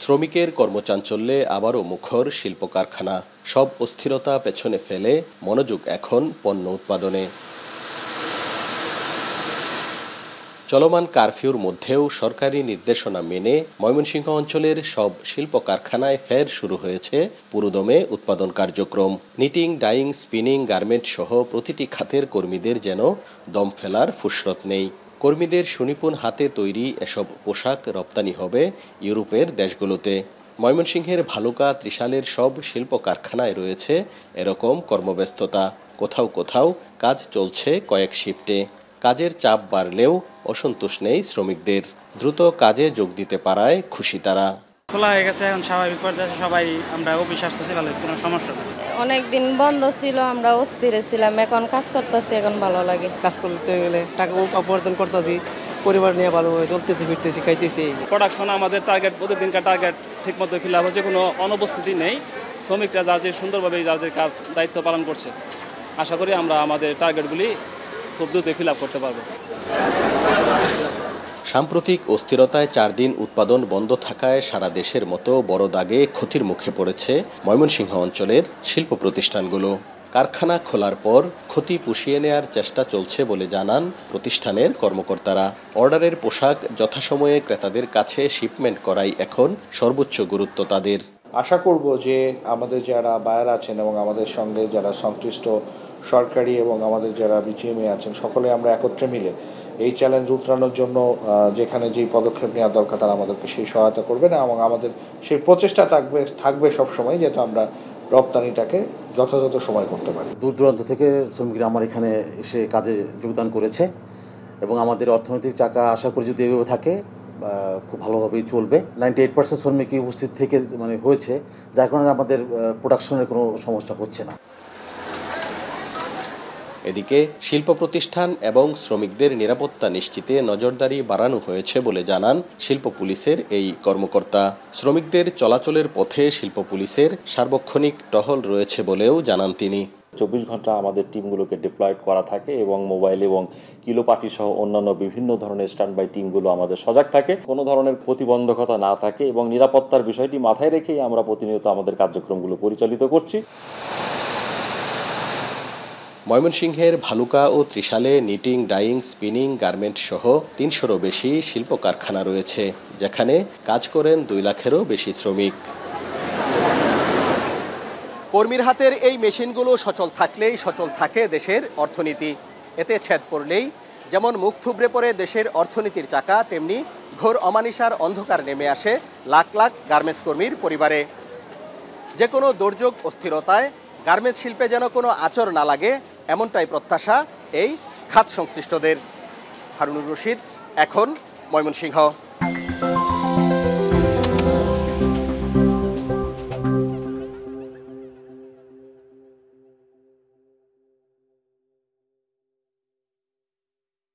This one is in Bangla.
শ্রমিকের কর্মচাঞ্চল্যে আবারও মুখর শিল্প কারখানা। সব অস্থিরতা পেছনে ফেলে মনোযোগ এখন পণ্য উৎপাদনে। চলমান কারফিউর মধ্যেও সরকারি নির্দেশনা মেনে ময়মনসিংহ অঞ্চলের সব শিল্প কারখানায় ফের শুরু হয়েছে পুরোদমে উৎপাদন কার্যক্রম। নিটিং, ডাইং, স্পিনিং, গার্মেন্ট সহ প্রতিটি খাতের কর্মীদের যেন দম ফেলার ফুসরত নেই। কর্মীদের সুনিপুণ হাতে তৈরি এসব পোশাক রপ্তানি হবে ইউরোপের দেশগুলোতে। ময়মনসিংহের ভালুকা, ত্রিশালের সব শিল্প কারখানায় রয়েছে এরকম কর্মব্যস্ততা। কোথাও কোথাও কাজ চলছে কয়েক শিফটে। কাজের চাপ বাড়লেও অসন্তোষ নেই শ্রমিকদের। দ্রুত কাজে যোগ দিতে পারায় খুশি তারা। খোলা হয়ে গেছে, এখন স্বাভাবিক পর্যায়ে সবাই আমরা অফিস আসতেছি, কোনো সমস্যা নেই। অনেকদিন বন্ধ ছিল, আমরা অস্থিরে ছিলাম, এখন কাজ করতেছি, এখন ভালো লাগে। কাজ করতে গেলে টাকা উপার্জন করতেছি, পরিবার নিয়ে ভালোভাবে চলতেছি, ফিরতেছি, খাইতেছি। প্রোডাকশন আমাদের টার্গেট, প্রতিদিনকার টার্গেট ঠিকমতো ফিল আপ হচ্ছে, কোনো অনুপস্থিতি নেই। শ্রমিকরা যার যে সুন্দরভাবে যার যে কাজ দায়িত্ব পালন করছে। আশা করি আমরা আমাদের টার্গেটগুলি খুব দ্রুত ফিল আপ করতে পারবো। সাম্প্রতিক অস্থিরতায় 4 দিন উৎপাদন বন্ধ থাকায় সারা দেশের মতো বড় দাগে ক্ষতির মুখে পড়েছে ময়মনসিংহ অঞ্চলের শিল্প প্রতিষ্ঠানগুলো। কারখানা খোলার পর ক্ষতি পুষিয়ে নেয়ার চেষ্টা চলছে বলে জানান প্রতিষ্ঠানের কর্মকর্তারা। অর্ডারের পোশাক যথাসময়ে ক্রেতাদের কাছে শিপমেন্ট করাই এখন সর্বোচ্চ গুরুত্ব তাদের। আশা করব যে আমাদের যারা বায়ার আছেন এবং আমাদের সঙ্গে যারা সংশ্লিষ্ট সরকারি এবং আমাদের যারা বিজিএমএ আছেন, সকলে আমরা একত্রে মিলে এই চ্যালেঞ্জ উতরানোর জন্য যেখানে যে পদক্ষেপ নেওয়া দরকার তারা আমাদেরকে সেই সহায়তা করবেন এবং আমাদের সেই প্রচেষ্টা থাকবে সবসময়, যেহেতু আমরা রপ্তানিটাকে যথাযথ সময় করতে পারি। দূর দূরান্ত থেকে শ্রমিকরা আমার এখানে এসে কাজে যোগদান করেছে এবং আমাদের অর্থনৈতিক চাকা আশা করি যদি এভাবে থাকে খুব ভালোভাবেই চলবে। 98% শ্রমিকই উপস্থিত থেকে হয়েছে, যার কারণে আমাদের প্রোডাকশনের কোনো সমস্যা হচ্ছে না। এদিকে শিল্প প্রতিষ্ঠান এবং শ্রমিকদের নিরাপত্তা নিশ্চিতে নজরদারি বাড়ানো হয়েছে বলে জানান শিল্প পুলিশের এই কর্মকর্তা। শ্রমিকদের চলাচলের পথে শিল্প পুলিশের সার্বক্ষণিক টহল রয়েছে বলেও জানান তিনি। 24 ঘন্টা আমাদের টিমগুলোকে ডিপ্লয়েড করা থাকে এবং মোবাইল এবং কিলোপাটি সহ অন্যান্য বিভিন্ন ধরনের স্ট্যান্ড বাই টিমগুলো আমাদের সজাগ থাকে, কোনো ধরনের প্রতিবন্ধকতা না থাকে এবং নিরাপত্তার বিষয়টি মাথায় রেখেই আমরা প্রতিনিয়ত আমাদের কার্যক্রমগুলো পরিচালিত করছি। ময়মনসিংহের ভালুকা ও ত্রিশালে নিটিং, ডাইং, স্পিনিং, গার্মেন্ট সহ 300-রও বেশি শিল্প কারখানা রয়েছে, যেখানে কাজ করেন 2 লাখেরও বেশি শ্রমিক। কর্মীর হাতের এই মেশিনগুলো সচল থাকলেই সচল থাকে দেশের অর্থনীতি। এতে ছেদ পড়লেই যেমন মুখ থুবড়ে পড়ে দেশের অর্থনীতির চাকা, তেমনি ঘোর অমানিসার অন্ধকার নেমে আসে লাখ লাখ গার্মেন্টস কর্মীর পরিবারে। যে কোনো দুর্যোগ, অস্থিরতায় গার্মেন্টস শিল্পে যেন কোনো আঁচড় না লাগে, এমনটাই প্রত্যাশা এই খাত সংশ্লিষ্টদের। হারুনুর রশিদ, এখন, ময়মনসিংহ।